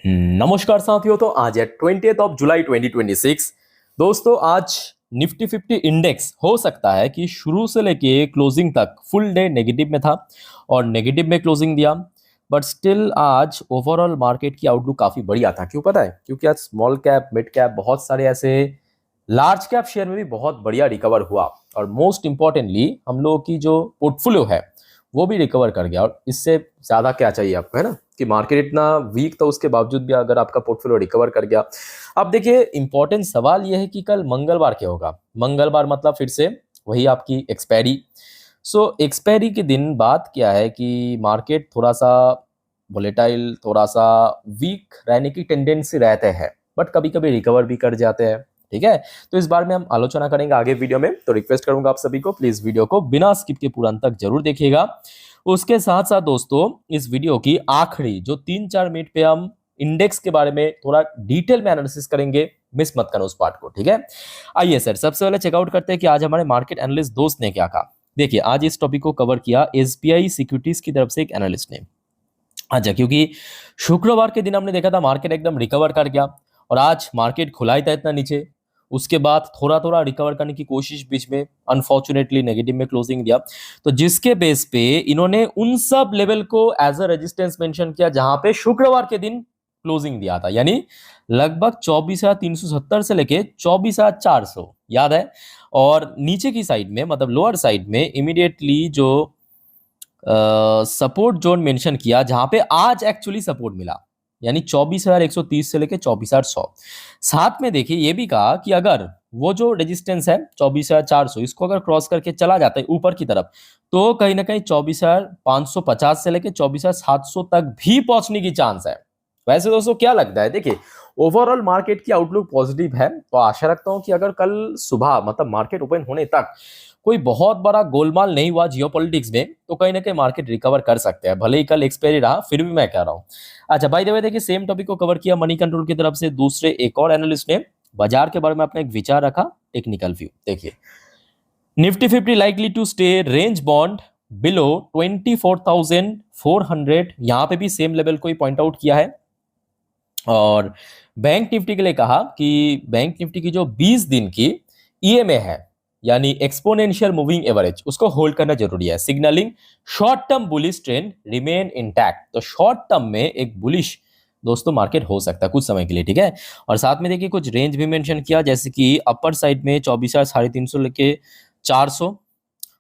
नमस्कार साथियों। तो आज है 20 जुलाई 2026। दोस्तों आज निफ्टी 50 इंडेक्स हो सकता है कि शुरू से लेके क्लोजिंग तक फुल डे नेगेटिव में था और नेगेटिव में क्लोजिंग दिया। बट स्टिल आज ओवरऑल मार्केट की आउटलुक काफी बढ़िया था। क्यों पता है? क्योंकि आज स्मॉल कैप, मिड कैप, बहुत सारे ऐसे लार्ज कैप शेयर में भी बहुत बढ़िया रिकवर हुआ और मोस्ट इंपॉर्टेंटली हम लोगों की जो पोर्टफोलियो है वो भी रिकवर कर गया। और इससे ज्यादा क्या चाहिए आपको, है ना? कि मार्केट इतना वीक था उसके बावजूद भी अगर आपका पोर्टफोलियो रिकवर कर गया। अब देखिए, इंपॉर्टेंट सवाल यह है कि कल मंगलवार क्या होगा। मंगलवार मतलब फिर से वही आपकी एक्सपायरी। सो एक्सपायरी के दिन बात क्या है कि मार्केट थोड़ा सा वोलेटाइल, थोड़ा सा वीक रहने की टेंडेंसी रहते हैं, बट कभी कभी रिकवर भी कर जाते हैं। ठीक है, तो इस बार में हम आलोचना करेंगे आगे वीडियो में। तो रिक्वेस्ट करूंगा आप सभी को, प्लीज वीडियो को बिना स्किप के पूरा अंत तक जरूर देखिएगा। उसके साथ साथ दोस्तों, इस वीडियो की आखिरी जो 3-4 मिनट पे हम इंडेक्स के बारे में थोड़ा डिटेल में एनालिसिस करेंगे। मिस मत करना उस पार्ट को, ठीक है? आइए सर, सबसे पहले चेकआउट करते हैं कि आज हमारे मार्केट एनालिस्ट दोस्त ने क्या कहा। देखिए, आज इस टॉपिक को कवर किया एसबीआई सिक्योरिटीज की तरफ से एक एनालिस्ट ने। अच्छा, क्योंकि शुक्रवार के दिन हमने देखा था मार्केट एकदम रिकवर कर गया और आज मार्केट खुला ही था इतना नीचे। उसके बाद थोड़ा थोड़ा रिकवर करने की कोशिश, बीच में अनफॉर्चुनेटली नेगेटिव में क्लोजिंग दिया। तो जिसके बेस पे इन्होंने उन सब लेवल को एज अ रेजिस्टेंस मेंशन किया जहां पे शुक्रवार के दिन क्लोजिंग दिया था, यानी लगभग 24,370 से लेके 24,400, याद है? और नीचे की साइड में, मतलब लोअर साइड में, इमीडिएटली जो सपोर्ट जोन मेंशन किया जहां पे आज एक्चुअली सपोर्ट मिला, यानी 24,130 से लेके 24,100। साथ में देखिए ये भी कहा कि अगर वो जो रेजिस्टेंस है 24,400, इसको अगर क्रॉस करके चला जाता है ऊपर की तरफ, तो कहीं ना कहीं 24,550 से लेके 24,700 तक भी पहुंचने की चांस है। वैसे दोस्तों क्या लगता है? देखिए, ओवरऑल मार्केट की आउटलुक पॉजिटिव है, तो आशा रखता हूं कि अगर कल सुबह, मतलब मार्केट ओपन होने तक, कोई बहुत बड़ा गोलमाल नहीं हुआ जियोपॉलिटिक्स में, तो कहीं ना कहीं मार्केट रिकवर कर सकते हैं। भले ही कल एक्सपायरी रहा, फिर भी मैं कह रहा हूं। अच्छा, बाय द वे देखिए, सेम टॉपिक को कवर किया मनी कंट्रोल की तरफ से दूसरे एक और एनालिस्ट ने। बाजार के बारे में अपना एक विचार रखा, टेक्निकल व्यू देखिए। Nifty 50 likely to stay range bound below 24,400, यहां पे भी सेम लेवल को ही पॉइंट आउट किया है। और बैंक निफ्टी के लिए कहा कि बैंक निफ्टी की जो 20 दिन की ईएमए है, यानी एक्सपोनेंशियल मूविंग एवरेज, उसको होल्ड करना जरूरी है, signalling short term bullish trend remain intact. तो शॉर्ट टर्म में एक बुलिश दोस्तों मार्केट हो सकता है कुछ समय के लिए, ठीक है? और साथ में देखिए कुछ रेंज भी मेंशन किया, जैसे कि अपर साइड में 24,350 लेके 400,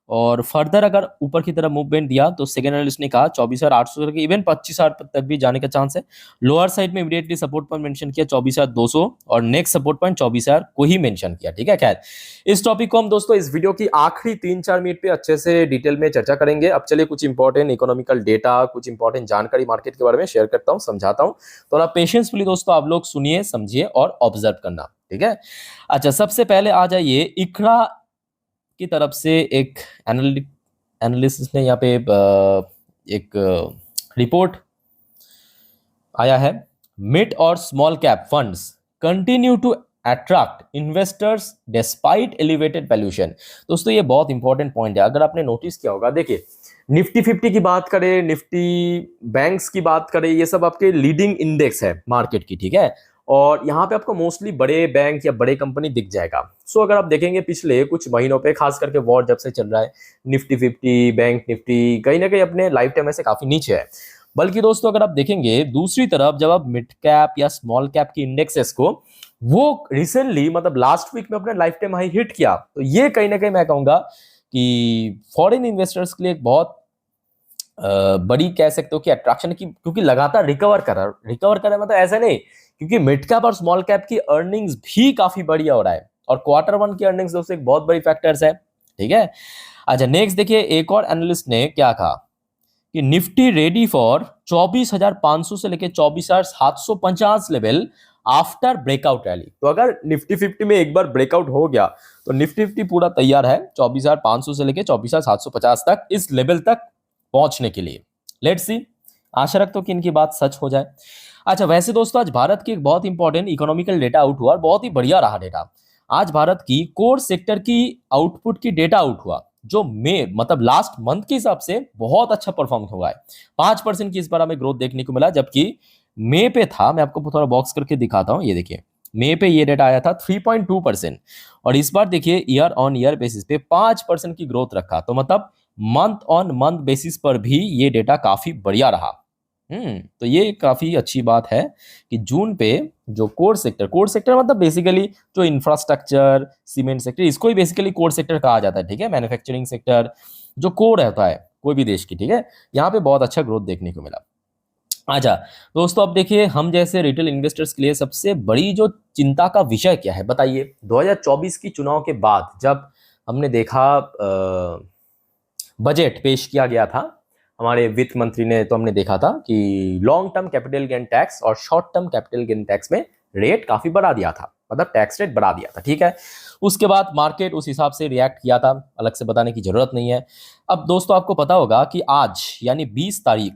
और फर्दर अगर ऊपर की तरफ मूवमेंट दिया तो सेकंड एनालिस्ट ने कहा 24,800 से इवन 25,000 तक भी जाने का चांस है। लोअर साइड में इमीडिएटली सपोर्ट पॉइंट मेंशन किया 24,200 और नेक्स्ट सपोर्ट पॉइंट 24,000 को ही मेंशन किया, ठीक है? खैर, इस टॉपिक को हम दोस्तों इस वीडियो की आखिरी 3-4 मिनट पे अच्छे से डिटेल में चर्चा करेंगे। अब चलिए कुछ इंपॉर्टेंट इकोनॉमिकल डेटा, कुछ इंपॉर्टेंट जानकारी मार्केट के बारे में शेयर करता हूँ, समझाता हूँ। थोड़ा पेशेंसफुली दोस्तों आप लोग सुनिए, समझिए और ऑब्जर्व करना, ठीक है? अच्छा, सबसे पहले आ जाइए इकरा की तरफ से एक एनालिसिस ने यहाँ पे एक रिपोर्ट आया है। मिड और small cap funds continue to attract investors despite elevated valuation. दोस्तों ये बहुत इंपॉर्टेंट पॉइंट है, अगर आपने नोटिस किया होगा। देखिए, निफ्टी 50 की बात करें, निफ्टी बैंक्स की बात करें, ये सब आपके लीडिंग इंडेक्स है मार्केट की, ठीक है? और यहाँ पे आपको मोस्टली बड़े बैंक या बड़े कंपनी दिख जाएगा। सो अगर आप देखेंगे पिछले कुछ महीनों पे, खास करके वॉर जब से चल रहा है, निफ्टी 50, बैंक निफ्टी कहीं ना कहीं अपने लाइफ टाइम में से काफी नीचे है। बल्कि दोस्तों अगर आप देखेंगे दूसरी तरफ, जब आप मिड कैप या स्मॉल कैप की इंडेक्सेस को, वो रिसेंटली, मतलब लास्ट वीक में अपने लाइफ टाइम हाई हिट किया। तो ये कहीं ना कहीं मैं कहूंगा कि फॉरेन इन्वेस्टर्स के लिए एक बहुत बड़ी, कह सकते हो कि अट्रैक्शन की, क्योंकि लगातार रिकवर कर रहा है। मतलब ऐसा नहीं, क्योंकि मिड कैप और स्मॉल कैप की अर्निंग्स भी काफी बढ़िया हो रहा है और क्वार्टर वन की अर्निंग्स दोस्तों एक बहुत बड़ी फैक्टर्स है, ठीक है? अच्छा, नेक्स्ट देखिए, एक और एनालिस्ट ने क्या कहा कि निफ्टी रेडी फॉर 24,500 से लेके 24,750 लेवल आफ्टर ब्रेकआउट रैली। तो अगर निफ्टी 50 में एक बार ब्रेकआउट हो गया तो निफ्टी 50 पूरा तैयार है 24,500 से लेके 24,750 तक, इस लेवल तक पहुंचने के लिए। लेट्स सी, आशा रखता हूं कि इनकी बात सच हो जाए। अच्छा, वैसे दोस्तों आज भारत की एक बहुत इंपॉर्टेंट इकोनॉमिकल डेटा आउट हुआ और बहुत ही बढ़िया रहा डेटा। आज भारत की कोर सेक्टर की आउटपुट की डेटा आउट हुआ, जो मई, मतलब लास्ट मंथ के हिसाब से बहुत अच्छा परफॉर्म हुआ है। 5% की इस बार हमें ग्रोथ देखने को मिला, जबकि मई पे था, मैं आपको थोड़ा बॉक्स करके दिखाता हूँ, ये देखिए मई पे ये डेटा आया था 3.2%, और इस बार देखिए ईयर ऑन ईयर बेसिस पे 5% की ग्रोथ रखा, तो मतलब मंथ ऑन मंथ बेसिस पर भी ये डेटा काफी बढ़िया रहा। तो ये काफी अच्छी बात है कि जून पे जो कोर सेक्टर मतलब बेसिकली जो इंफ्रास्ट्रक्चर, सीमेंट सेक्टर, इसको ही बेसिकली कोर सेक्टर कहा जाता है, ठीक है, मैन्युफैक्चरिंग सेक्टर जो कोर रहता है कोई भी देश की, ठीक है, यहाँ पे बहुत अच्छा ग्रोथ देखने को मिला। अच्छा दोस्तों, अब देखिए हम जैसे रिटेल इन्वेस्टर्स के लिए सबसे बड़ी जो चिंता का विषय क्या है बताइए। 2024 की चुनाव के बाद जब हमने देखा बजट पेश किया गया था हमारे वित्त मंत्री ने, तो हमने देखा था कि long term capital gain tax और short term capital gain tax में रेट काफी बढ़ा दिया था, मतलब टैक्स रेट बढ़ा दिया था, ठीक है। उसके बाद मार्केट उस हिसाब से रिएक्ट किया था, अलग से बताने की जरूरत नहीं है। अब दोस्तों आपको पता होगा कि आज यानी 20 तारीख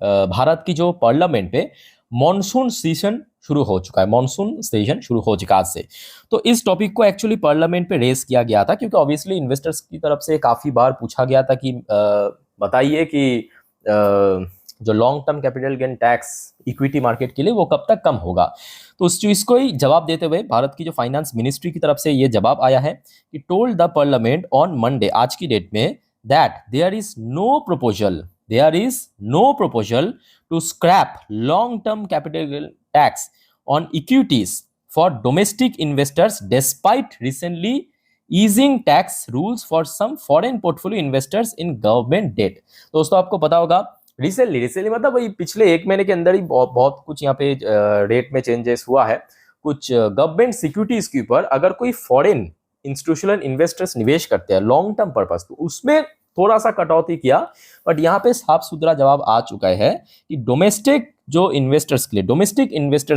भारत की जो पार्लियामेंट पे मॉनसून सेशन शुरू हो चुका है, मॉनसून सेशन शुरू हो चुका आज से। तो इस टॉपिक को एक्चुअली पार्लियामेंट पे रेस किया गया था, क्योंकि ऑब्वियसली इन्वेस्टर्स की तरफ से काफी बार पूछा गया था कि बताइए कि जो long term capital gain tax equity market के लिए वो कब तक कम होगा। तो उस चीज को ही जवाब देते हुए भारत की जो फाइनेंस मिनिस्ट्री की तरफ से ये जवाब आया है कि told the parliament on Monday, आज की डेट में, that there is no proposal to scrap long-term capital tax on equities for domestic investors despite recently easing tax rules for some foreign portfolio investors in government debt। दोस्तों आपको पता होगा recently मतलब वही पिछले एक महीने के अंदर ही बहुत कुछ यहाँ पे रेट में चेंजेस हुआ है। कुछ गवर्नमेंट सिक्योरिटीज के ऊपर अगर कोई फॉरेन इंस्टीट्यूशनल इन्वेस्टर्स निवेश करते हैं लॉन्ग टर्म पर्पस, तो उसमें थोड़ा सा कटौती किया, बट यहाँ पे साफ सुथरा जवाब आ चुका है कि डोमेस्टिक इन्वेस्टर्स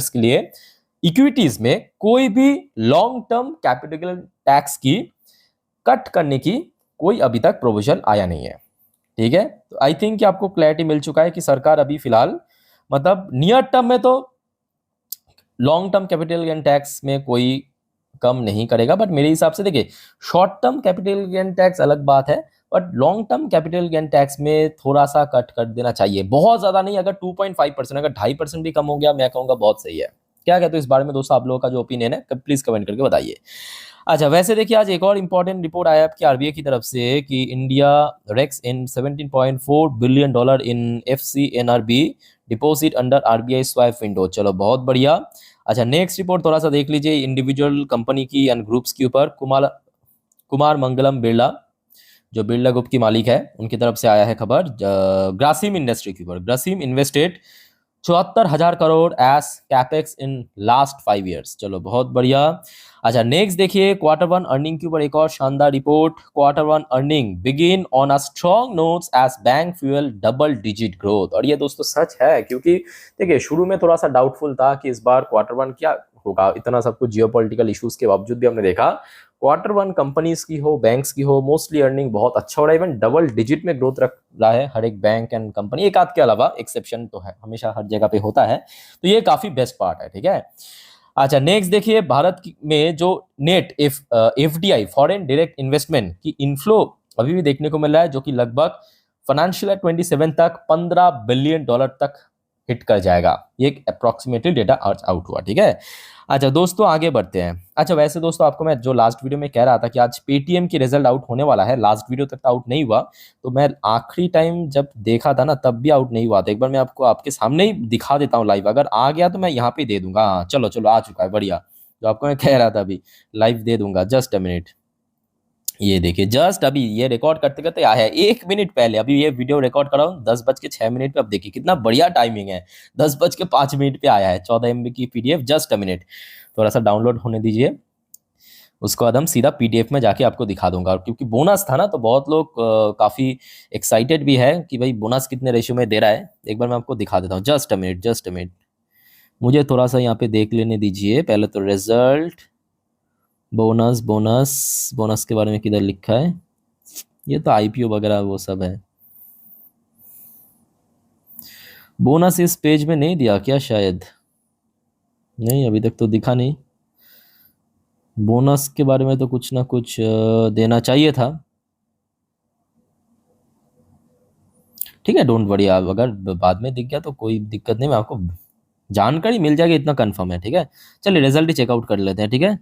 के लिए इक्विटीज में कोई भी लॉन्ग टर्म कैपिटल टैक्स की कट करने की कोई अभी तक प्रोविजन आया नहीं है, ठीक है। तो आई थिंक कि आपको क्लैरिटी मिल चुका है कि सरकार अभी फिलहाल मतलब नियर टर्म में तो long term capital gain tax में कोई कम नहीं करेगा, बट मेरे हिसाब से देखिए short term capital gain tax अलग बात है, but long term capital gain tax में थोड़ा सा कट कर देना चाहिए, बहुत ज्यादा नहीं। अगर 2.5%, अगर 2.5% भी कम हो गया, मैं कहूँगा बहुत सही है। क्या कहते हो इस बारे में दोस्तों, आप लोगों का जो ओपिनियन है प्लीज कमेंट करके बताइए। अच्छा वैसे देखिए आज एक और इंपॉर्टेंट रिपोर्ट आया आपकी आरबीआई की तरफ से कि India rakes in $17.4 billion in FCNRB deposit under RBI swap window. चलो बहुत बढ़िया। अच्छा नेक्स्ट रिपोर्ट थोड़ा सा देख लीजिए इंडिविजुअल कंपनी की एंड ग्रुप्स के ऊपर। कुमार मंगलम बिरला जो बिरला ग्रुप की मालिक है उनकी तरफ से आया है खबर ग्रासिम इंडस्ट्री के ऊपर। Grasim invested 74,000 crore S capex in last 5 years. चलो बहुत बढ़िया। अच्छा नेक्स्ट देखिए क्वार्टर वन अर्निंग के ऊपर एक और शानदार report. Quarter one earning begin on a strong notes as bank fuel double digit growth. और ये दोस्तों सच है, क्योंकि देखिए शुरू में थोड़ा सा डाउटफुल था कि इस बार क्वार्टर वन क्या होगा, इतना सब कुछ जियोपॉलिटिकल इश्यूज के बावजूद भी हमने देखा क्वार्टर वन कंपनीज की हो बैंक्स की हो मोस्टली अर्निंग बहुत अच्छा हो रहा है, इवन डबल डिजिट में ग्रोथ रख रहा है हर एक बैंक एंड कंपनी, एक आध के अलावा, एक्सेप्शन तो है हमेशा हर जगह पे होता है, तो ये काफी बेस्ट पार्ट है, ठीक है। अच्छा नेक्स्ट देखिए भारत में जो net FDI foreign direct investment की इनफ्लो अभी भी देखने को मिल रहा है, जो कि लगभग फाइनेंशियल 27 तक $15 बिलियन तक हिट कर जाएगा। ये एक अप्रोक्सीमेटली डेटा आउट हुआ, ठीक है। अच्छा दोस्तों आगे बढ़ते हैं। अच्छा वैसे दोस्तों आपको मैं जो लास्ट वीडियो में कह रहा था कि आज पेटीएम की रिजल्ट आउट होने वाला है, लास्ट वीडियो तक आउट नहीं हुआ, तो मैं आखिरी टाइम जब देखा था ना तब भी आउट नहीं हुआ था। एक बार मैं आपको आपके सामने ही दिखा देता हूँ लाइव, अगर आ गया तो मैं यहाँ पे दे दूंगा। हाँ चलो चलो आ चुका है, बढ़िया। जो आपको मैं कह रहा था अभी लाइव दे दूंगा, जस्ट अ मिनट। ये देखिए जस्ट अभी ये रिकॉर्ड करते करते आया है 1 मिनट पहले, अभी ये वीडियो रिकॉर्ड कर रहा हूँ 10:06 पे। अब देखिए कितना बढ़िया टाइमिंग है, 10:05 पे आया है 14 MB की PDF, जस्ट अ मिनट। थोड़ा सा डाउनलोड होने दीजिए, उसके बाद हम सीधा PDF में जाके आपको दिखा दूंगा। और क्योंकि बोनस था ना तो बहुत लोग काफ़ी एक्साइटेड भी है कि भाई बोनस कितने रेशियो में दे रहा है। एक बार मैं आपको दिखा देता हूँ, just a minute just a minute. मुझे थोड़ा सा यहाँ पे देख लेने दीजिए पहले तो रिजल्ट। बोनस बोनस बोनस के बारे में किधर लिखा है, ये तो IPO वगैरह वो सब है। बोनस इस पेज में नहीं दिया क्या, शायद नहीं, अभी तक तो दिखा नहीं। बोनस के बारे में तो कुछ ना कुछ देना चाहिए था, ठीक है। डोंट वरी, आप अगर बाद में दिख गया तो कोई दिक्कत नहीं, मैं आपको जानकारी मिल जाएगी इतना कंफर्म है, ठीक है। चलिए रिजल्ट ही चेकआउट कर लेते हैं, ठीक है।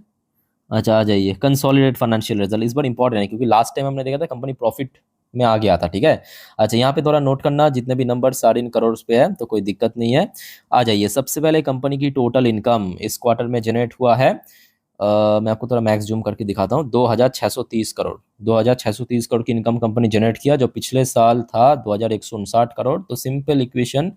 अच्छा आ जाइए, कंसोलिडेट फाइनेंशियल रिजल्ट इस बार इंपॉर्टेंट है क्योंकि लास्ट टाइम हमने देखा था कंपनी प्रॉफिट में आ गया था, ठीक है। अच्छा यहाँ पे थोड़ा नोट करना, जितने भी नंबर सारे इन करोड़ पे है तो कोई दिक्कत नहीं है। आ जाइए, सबसे पहले कंपनी की टोटल इनकम इस क्वार्टर में जनरेट हुआ है। मैं आपको थोड़ा मैक्स जूम करके दिखाता हूँ, 2630 करोड़, 2630 करोड़ की इनकम कंपनी जनरेट किया, जो पिछले साल था 2159 करोड़। तो सिंपल इक्वेशन,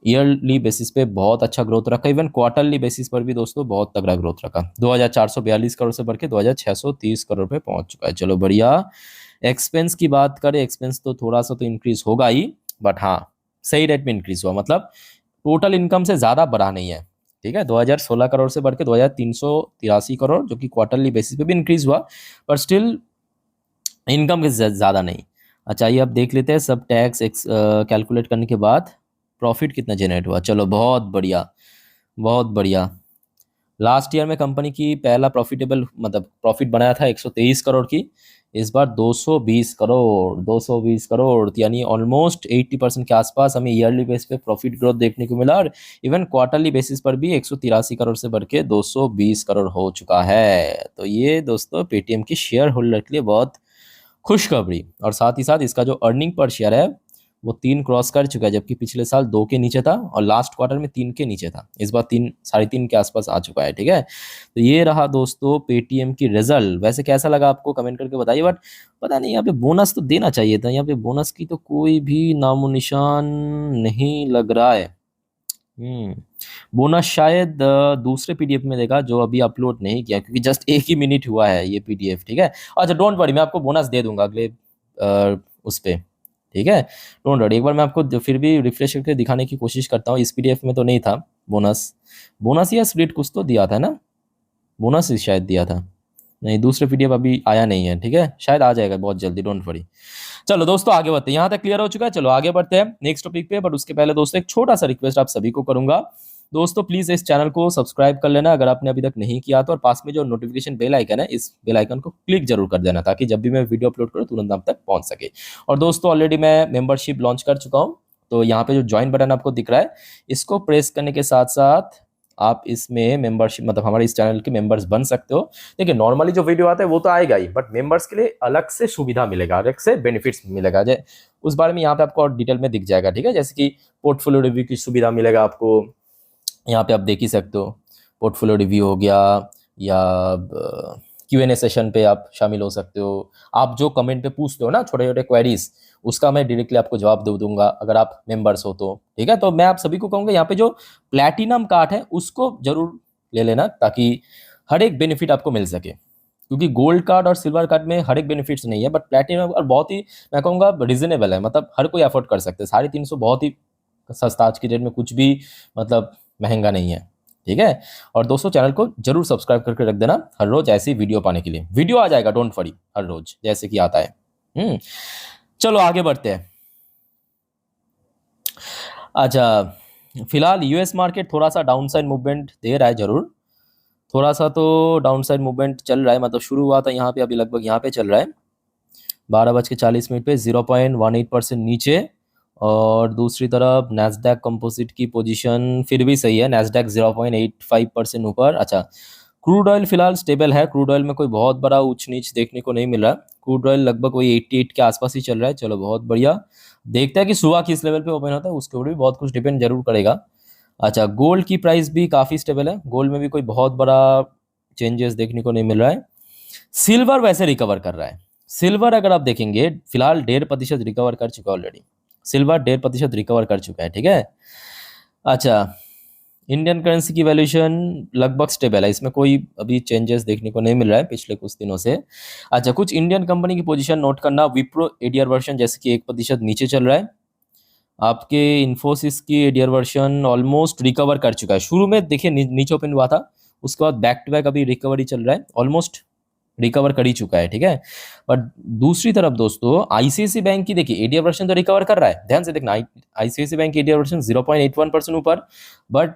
ईयरली बेसिस पे बहुत अच्छा ग्रोथ रखा, इवन क्वार्टरली बेसिस पर भी दोस्तों बहुत तगड़ा ग्रोथ रखा, 2442 करोड़ से बढ़ के 2630 करोड़ पे पहुंच चुका है। चलो बढ़िया। एक्सपेंस की बात करें, एक्सपेंस तो थोड़ा सा तो इंक्रीज होगा ही, बट हाँ सही रेट में इंक्रीज हुआ, मतलब टोटल इनकम से ज़्यादा बढ़ा नहीं है, ठीक है। 2016 करोड़ से बढ़ के 2383 करोड़, जो कि क्वार्टरली बेसिस पे भी इंक्रीज हुआ, पर स्टिल इनकम के ज़्यादा नहीं। अच्छा ये अब देख लेते हैं सब टैक्स कैलकुलेट करने के बाद प्रॉफिट कितना जनरेट हुआ। चलो बहुत बढ़िया, बहुत बढ़िया। लास्ट ईयर में कंपनी की पहला प्रॉफिटेबल मतलब प्रॉफिट बनाया था 123 करोड़ की, इस बार 220 करोड़, 220 करोड़, यानी ऑलमोस्ट 80% के आसपास हमें ईयरली बेस पे प्रॉफिट ग्रोथ देखने को मिला, और इवन क्वार्टरली बेसिस पर भी 183 करोड़ से बढ़ के 220 करोड़ हो चुका है। तो ये दोस्तों पेटीएम की शेयर होल्डर के लिए बहुत खुशखबरी, और साथ ही साथ इसका जो अर्निंग पर शेयर है वो 3 क्रॉस कर चुका है, जबकि पिछले साल 2 के नीचे था और लास्ट क्वार्टर में 3 के नीचे था, इस बार 3 3.5 के आसपास आ चुका है, ठीक है। तो ये रहा दोस्तों पेटीएम की रिजल्ट। वैसे कैसा लगा आपको कमेंट करके बताइए, बट पता नहीं यहाँ पे बोनस तो देना चाहिए था, यहाँ पे बोनस की तो कोई भी नामो निशान नहीं लग रहा है। बोनस शायद दूसरे पीडीएफ में देखा जो अभी अपलोड नहीं किया, क्योंकि जस्ट 1 ही मिनट हुआ है ये पीडीएफ, ठीक है। अच्छा डोंट वरी, मैं आपको बोनस दे दूंगा अगले उस पे, ठीक है। डोंट वरी, एक बार मैं आपको फिर भी रिफ्रेश करके दिखाने की कोशिश करता हूँ। इस पीडीएफ में तो नहीं था बोनस, बोनस या स्प्लिट कुछ तो दिया था ना, बोनस ही शायद दिया था। नहीं, दूसरे पीडीएफ अभी आया नहीं है, ठीक है, शायद आ जाएगा बहुत जल्दी, डोंट वरी। चलो दोस्तों आगे बढ़ते हैं, यहाँ तक क्लियर हो चुका है। चलो आगे बढ़ते हैं नेक्स्ट टॉपिक पे, बट उसके पहले दोस्तों एक छोटा सा रिक्वेस्ट आप सभी को करूंगा। दोस्तों प्लीज इस चैनल को सब्सक्राइब कर लेना अगर आपने अभी तक नहीं किया तो, और पास में जो नोटिफिकेशन बेल आइकन है इस बेल आइकन को क्लिक जरूर कर देना, ताकि जब भी मैं वीडियो अपलोड करूँ तुरंत आप तक पहुंच सके। और दोस्तों ऑलरेडी मैं मेंबरशिप लॉन्च कर चुका हूँ, तो यहाँ पे जो ज्वाइन बटन आपको दिख रहा है इसको प्रेस करने के साथ साथ आप इसमें मेंबरशिप मतलब हमारे इस चैनल के मेंबर्स बन सकते हो। देखिए नॉर्मली जो वीडियो आता है वो तो आएगा ही, बट मेंबर्स के लिए अलग से सुविधा मिलेगा, अलग से बेनिफिट्स मिलेगा, जैसे उस बारे में यहाँ पे आपको और डिटेल में दिख जाएगा, ठीक है। जैसे कि पोर्टफोलियो रिव्यू की सुविधा मिलेगा आपको, यहाँ पे आप देख ही सकते हो, पोर्टफोलियो रिव्यू हो गया, या Q&A सेशन पे आप शामिल हो सकते हो। आप जो कमेंट पे पूछते हो ना छोटे छोटे क्वेरीज, उसका मैं डायरेक्टली आपको जवाब दे दूंगा अगर आप मेंबर्स हो तो, ठीक है। तो मैं आप सभी को कहूँगा यहाँ पे जो प्लैटिनम कार्ड है उसको जरूर ले लेना, ताकि हर एक बेनिफिट आपको मिल सके, क्योंकि गोल्ड कार्ड और सिल्वर कार्ड में हर एक बेनिफिट्स नहीं है, बट प्लैटिनम और बहुत ही मैं कहूँगा रिजनेबल है, मतलब हर कोई अफोर्ड कर सकते हैं। 350 बहुत ही सस्ता, आज की डेट में कुछ भी मतलब महंगा नहीं है, ठीक है। और दोस्तों चैनल को जरूर सब्सक्राइब करके रख देना हर रोज ऐसी वीडियो पाने के लिए, वीडियो आ जाएगा डोंट वरी हर रोज जैसे कि आता है। चलो आगे बढ़ते हैं। अच्छा फिलहाल यूएस मार्केट थोड़ा सा डाउनसाइड मूवमेंट दे रहा है, जरूर थोड़ा सा तो डाउनसाइड मूवमेंट चल रहा है, मतलब शुरू हुआ था यहाँ पे, अभी लगभग यहाँ पे चल रहा है 12:40 पे 0.18% नीचे। और दूसरी तरफ नैस्डैक कंपोजिट की पोजीशन फिर भी सही है, नैस्डैक 0.85% ऊपर। अच्छा क्रूड ऑयल फिलहाल स्टेबल है, क्रूड ऑयल में कोई बहुत बड़ा ऊंच नीच देखने को नहीं मिल रहा, क्रूड ऑयल लगभग वही 88 के आसपास ही चल रहा है। चलो बहुत बढ़िया, देखते हैं कि सुबह किस लेवल पे ओपन होता है, उसके ऊपर भी बहुत कुछ डिपेंड जरूर करेगा। अच्छा गोल्ड की प्राइस भी काफ़ी स्टेबल है, गोल्ड में भी कोई बहुत बड़ा चेंजेस देखने को नहीं मिल रहा है। सिल्वर वैसे रिकवर कर रहा है, सिल्वर अगर आप देखेंगे फिलहाल 1.5% रिकवर कर चुका है ऑलरेडी, सिल्वर 1.5% रिकवर कर चुका है, ठीक है। अच्छा इंडियन करेंसी की वैल्यूएशन लगभग स्टेबल है, इसमें कोई अभी चेंजेस देखने को नहीं मिल रहा है पिछले कुछ दिनों से। अच्छा कुछ इंडियन कंपनी की पोजीशन नोट करना, विप्रो एडीआर वर्जन जैसे कि 1% नीचे चल रहा है, आपके इन्फोसिस की एडीआर वर्जन ऑलमोस्ट रिकवर कर चुका है, शुरू में देखिए नीचे ओपन हुआ था, उसके बाद बैक टू बैक अभी रिकवरी चल रहा है, ऑलमोस्ट रिकवर कर ही चुका है, ठीक है। बट दूसरी तरफ दोस्तों आईसीआईसी बैंक की देखिए एडीआर वर्जन तो रिकवर कर रहा है, ध्यान से देखना आईसीआईसी बैंक की एडीआर वर्जन 0.81% ऊपर, बट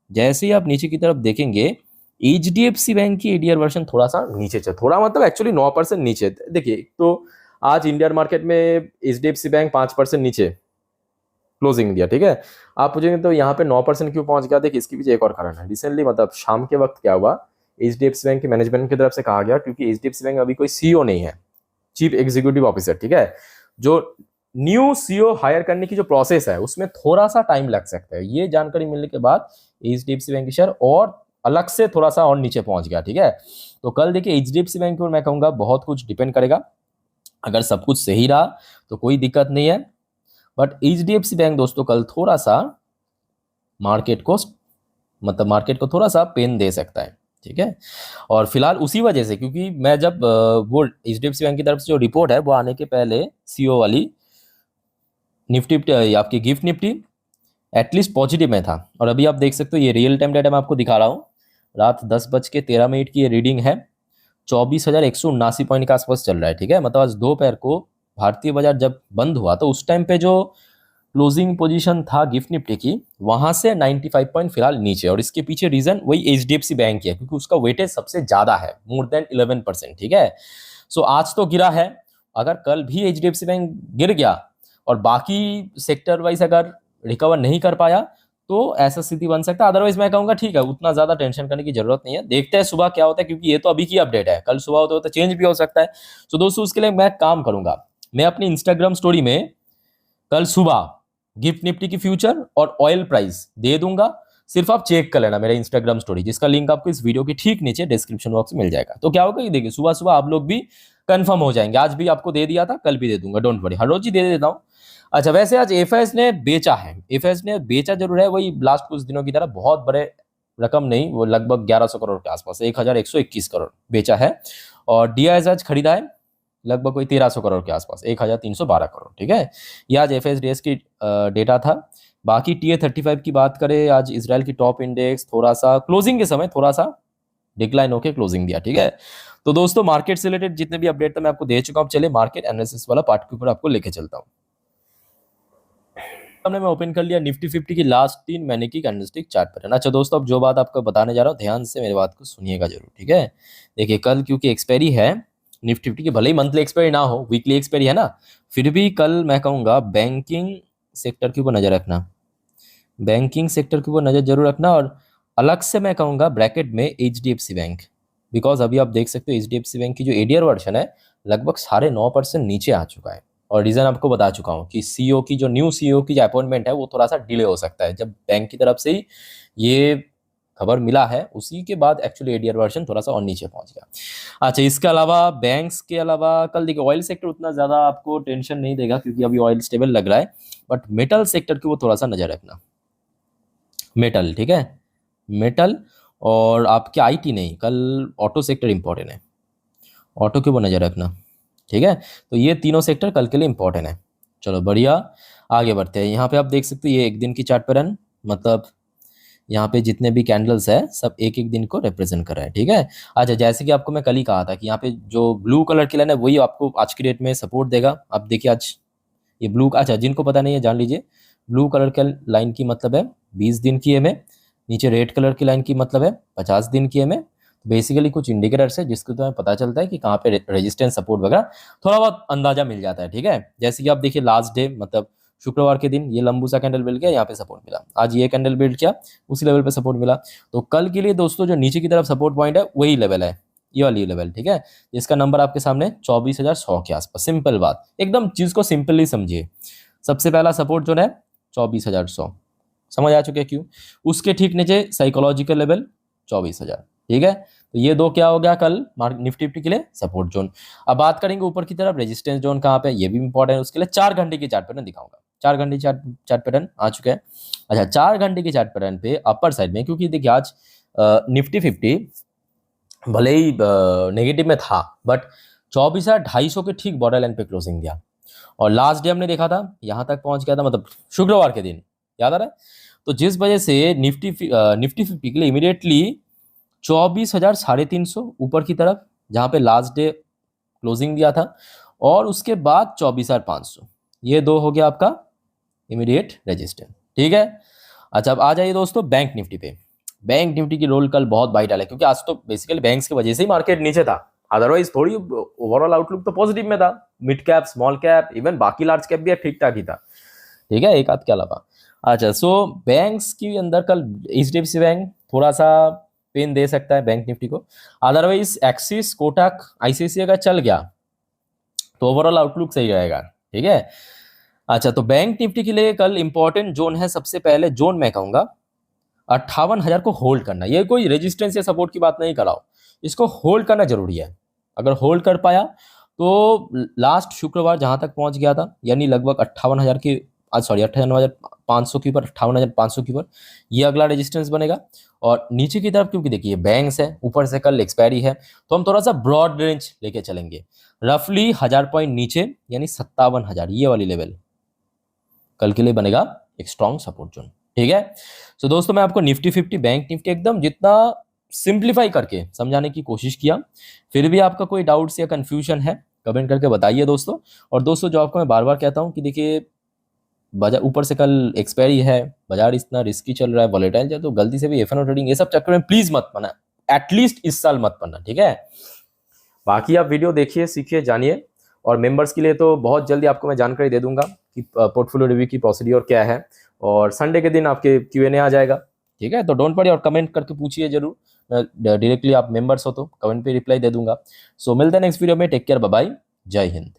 जैसे ही आप नीचे की तरफ देखेंगे एचडीएफसी बैंक की एडीआर वर्जन थोड़ा सा नीचे चल, थोड़ा मतलब एक्चुअली 9% नीचे। देखिए तो आज इंडियन मार्केट में एचडीएफसी बैंक 5% नीचे, क्लोजिंग दिया, ठीक है। आप पूछेंगे तो यहाँ पे 9% क्यों पहुंच गया, देखिए इसके पीछे एक और कारण है। रिसेंटली मतलब शाम के वक्त क्या हुआ, एचडीएफसी बैंक के मैनेजमेंट की तरफ से कहा गया, क्योंकि एचडीएफसी बैंक अभी कोई सीईओ नहीं है, चीफ एग्जीक्यूटिव ऑफिसर, ठीक है। जो न्यू सीईओ हायर करने की जो प्रोसेस है उसमें थोड़ा सा टाइम लग सकता है। ये जानकारी मिलने के बाद एचडीएफसी बैंक के शेयर और अलग से थोड़ा सा और नीचे पहुंच गया, ठीक है। तो कल देखिए एचडीएफसी बैंक पर मैं कहूंगा बहुत कुछ डिपेंड करेगा। अगर सब कुछ सही रहा तो कोई दिक्कत नहीं है, बट एचडीएफसी बैंक दोस्तों कल थोड़ा सा मार्केट को मार्केट को थोड़ा सा पेन दे सकता है, ठीक है। और फिलहाल उसी वजह से, क्योंकि मैं जब वो एचडीएफसी बैंक की तरफ से जो रिपोर्ट है वो आने के पहले सीईओ वाली निफ्टी आपकी गिफ्ट निफ्टी एटलीस्ट पॉजिटिव में था। और अभी आप देख सकते हो ये रियल टाइम डाटा मैं आपको दिखा रहा हूँ, रात 10:13 की ये रीडिंग है, 24,179 पॉइंट के आसपास चल रहा है, ठीक है। मतलब आज दोपहर को भारतीय बाजार जब बंद हुआ तो उस टाइम पे जो क्लोजिंग पोजीशन था गिफ्ट निफ्टी की, वहां से 95 पॉइंट फिलहाल नीचे। और इसके पीछे रीजन वही एचडीएफसी बैंक की है, क्योंकि उसका वेटेज सबसे ज्यादा है, मोर देन 11%, ठीक है। सो आज तो गिरा है, अगर कल भी एचडीएफसी बैंक गिर गया और बाकी सेक्टर वाइज अगर रिकवर नहीं कर पाया तो ऐसा स्थिति बन सकता है। अदरवाइज मैं कहूंगा ठीक है, उतना ज्यादा टेंशन करने की जरूरत नहीं है, देखते हैं सुबह क्या होता है, क्योंकि ये तो अभी की अपडेट है, कल सुबह होते होते चेंज भी हो सकता है। तो दोस्तों उसके लिए मैं काम करूंगा, मैं अपनी इंस्टाग्राम स्टोरी में कल सुबह गिफ्ट निफ्टी की फ्यूचर और ऑयल प्राइस दे दूंगा, सिर्फ आप चेक कर लेना मेरे इंस्टाग्राम स्टोरी, जिसका लिंक आपको इस वीडियो के ठीक नीचे डिस्क्रिप्शन बॉक्स में मिल जाएगा। तो क्या होगा कि देखिए सुबह सुबह आप लोग भी कंफर्म हो जाएंगे, आज भी आपको दे दिया था, कल भी दे दूंगा, डोंट वरी, हर रोज ही दे देता हूँ। अच्छा वैसे आज एफएस ने बेचा है, एफएस ने बेचा जरूर है, वही लास्ट कुछ दिनों की तरह बहुत बड़े रकम नहीं, वो लगभग 1100 करोड़ के आसपास, 1121 करोड़ बेचा है। और डीआईएस आज खरीदा है लगभग कोई 1300 करोड़ के आसपास, 1312 करोड़, ठीक है। ये आज एफएसडीएस की डेटा था। बाकी TA35 की बात करें, आज इसराइल की टॉप इंडेक्स थोड़ा सा क्लोजिंग के समय थोड़ा सा डिक्लाइन होकर क्लोजिंग दिया, ठीक है। तो दोस्तों मार्केट से रिलेटेड जितने भी अपडेट था मैं आपको दे चुका हूं। चलिए मार्केट एनालिसिस वाला पार्ट के ऊपर आपको लेके चलता हूं। हमने मैं ओपन कर लिया निफ्टी 50 की लास्ट 3 महीने की कैंडलस्टिक चार्ट पैटर्न। अच्छा दोस्तों अब जो बात आपको बताने जा रहा हूँ ध्यान से मेरी बात को सुनिएगा जरूर, ठीक है। देखिए कल क्योंकि एक्सपायरी है निफ्टी 50 की, भले ही मंथली एक्सपायरी ना हो, वीकली एक्सपायरी है ना, फिर भी कल मैं कहूँगा बैंकिंग सेक्टर के ऊपर नजर रखना, बैंकिंग सेक्टर के ऊपर नजर जरूर रखना। और अलग से मैं कहूँगा ब्रैकेट में एचडीएफसी बैंक, बिकॉज अभी आप देख सकते हो एचडीएफसी बैंक की जो एडीआर वर्जन है लगभग 9.5% नीचे आ चुका है। और रीजन आपको बता चुका हूँ कि सीईओ की जो न्यू सीईओ की जो अपॉइंटमेंट है वो थोड़ा सा डिले हो सकता है। जब बैंक की तरफ से ही ये खबर मिला है उसी के बाद एक्चुअली एडीआर वर्जन थोड़ा सा और नीचे पहुंच गया। अच्छा इसके अलावा बैंक्स के अलावा कल देखिए ऑयल सेक्टर उतना ज़्यादा आपको टेंशन नहीं देगा, क्योंकि अभी ऑयल स्टेबल लग रहा है, बट मेटल सेक्टर की वो थोड़ा सा नजर रखना, मेटल, ठीक है, मेटल। और आपके आईटी नहीं, कल ऑटो सेक्टर इंपॉर्टेंट है, ऑटो के ऊपर नजर रखना, ठीक है। तो ये तीनों सेक्टर कल के लिए इंपॉर्टेंट है। चलो बढ़िया आगे बढ़ते हैं। यहाँ पे आप देख सकते हो ये एक दिन की चार्ट पैटर्न, मतलब यहाँ पे जितने भी कैंडल्स है सब एक एक दिन को रिप्रेजेंट कर रहा है, ठीक है। अच्छा जैसे कि आपको मैं कल ही कहा था कि यहाँ पे जो ब्लू कलर की लाइन है वही आपको आज की डेट में सपोर्ट देगा। आप देखिए आज ये ब्लू, अच्छा जिनको पता नहीं है जान लीजिए, ब्लू कलर के लाइन की मतलब है 20 दिन की एमए, नीचे रेड कलर की लाइन की मतलब है 50 दिन की एमए। बेसिकली कुछ इंडिकेटर्स है जिसको तुम्हें पता चलता है कि कहाँ पे रेजिस्टेंस सपोर्ट वगैरह थोड़ा बहुत अंदाजा मिल जाता है, ठीक है। जैसे कि आप देखिए लास्ट डे मतलब शुक्रवार के दिन ये लंबू सा कैंडल बिल्ड किया, यहाँ पे सपोर्ट मिला, आज ये कैंडल बिल्ड किया उसी लेवल पे सपोर्ट मिला। तो कल के लिए दोस्तों जो नीचे की तरफ सपोर्ट पॉइंट है वही लेवल है, ये वाली लेवल, ठीक है। इसका नंबर आपके सामने 24,100 के आसपास, सिंपल बात, एकदम चीज को सिंपली समझिए। सबसे पहला सपोर्ट जो है 24,100 समझ आ चुके क्यों, उसके ठीक नीचे साइकोलॉजिकल लेवल 24,000, ठीक है। तो ये दो क्या हो गया कल निफ्टी के लिए सपोर्ट जोन। अब बात करेंगे ऊपर की तरफ रेजिस्टेंस जोन कहाँ पे, ये भी इंपॉर्टेंट है, उसके लिए 4 घंटे की चार्ट पैटर्न दिखाऊंगा। 4 घंटे चार्ट पैटर्न आ चुका है। अच्छा 4 घंटे की चार्ट पैटर्न पे अपर साइड में, क्योंकि देखिए आज निफ्टी 50 भले ही नेगेटिव में था बट 24,250 के ठीक बॉर्डर लाइन पे क्लोजिंग दिया। और लास्ट डे हमने देखा था यहाँ तक पहुंच गया था, मतलब शुक्रवार के दिन, याद आ रहा है। तो जिस वजह से निफ्टी 50 के लिए इमीडिएटली 24,350 ऊपर की तरफ, जहां पे लास्ट डे क्लोजिंग दिया था, और उसके बाद 24,500, ये दो हो गया आपका इमीडिएट रेजिस्टेंस, ठीक है। अच्छा अब आ जाइए दोस्तों बैंक निफ्टी पे। बैंक निफ्टी की रोल कल बहुत वाइटल है, क्योंकि आज तो बेसिकली बैंक्स की वजह से ही मार्केट नीचे था, अदरवाइज थोड़ी ओवरऑल आउटलुक तो पॉजिटिव में था। Mid cap, small cap, even बाकी लार्ज कैप भी ठीक ठाक ही था। ठीक है, एक आध के अलावा। अच्छा, सो बैंक्स की अंदर कल एचडीएफसी बैंक थोड़ा सा पेन दे सकता है बैंक निफ्टी को। अदरवाइज एक्सिस, कोटक, आईसीआईसीआई अगर चल गया तो ओवरऑल आउटलुक सही रहेगा। ठीक है। अच्छा, तो बैंक निफ्टी के लिए कल इंपॉर्टेंट जोन है, सबसे पहले जोन मैं कहूंगा 58,000 को होल्ड करना। ये कोई रेजिस्टेंस या सपोर्ट की बात नहीं कर रहा हूं, इसको होल्ड करना जरूरी है। अगर होल्ड कर पाया तो लास्ट शुक्रवार जहां तक पहुंच गया था, यानी लगभग 58,000 की, सॉरी 58,500 के ऊपर, 58,500 के ऊपर, ये अगला रेजिस्टेंस बनेगा। और नीचे की तरफ क्योंकि देखिए बैंक्स है, ऊपर से कल एक्सपायरी है, तो हम थोड़ा सा ब्रॉड रेंज लेके चलेंगे। रफली 1000 पॉइंट नीचे यानी 57,000, ये वाली लेवल कल के लिए बनेगा एक स्ट्रॉन्ग सपोर्ट जोन। ठीक है। सो दोस्तों, मैं आपको निफ्टी 50, बैंक निफ्टी एकदम जितना सिंप्लीफाई करके समझाने की कोशिश किया। फिर भी आपका कोई डाउट्स या कंफ्यूजन है, कमेंट करके बताइए दोस्तों। और दोस्तों, जो आपको मैं बार बार कहता हूं कि देखिए बाजार ऊपर से कल एक्सपायरी है, बाजार इतना रिस्की चल रहा है, वॉलेटाइल है, तो गलती से भी एफएनओ ट्रेडिंग ये सब चक्कर में प्लीज मत पड़ना, एटलीस्ट इस साल मत पड़ना। ठीक है। बाकी आप वीडियो देखिए, सीखिए, जानिए। और मेंबर्स के लिए तो बहुत जल्दी आपको मैं जानकारी दे दूंगा कि पोर्टफोलियो रिव्यू की प्रोसीड्योर क्या है। और संडे के दिन आपके क्यूएनए आ जाएगा। ठीक है, तो डोंट वरी और कमेंट करके पूछिए जरूर। डायरेक्टली आप मेंबर्स हो तो कमेंट पे रिप्लाई दे दूंगा। सो मिलते हैं नेक्स्ट वीडियो में। टेक केयर, बाय बाय, जय हिंद।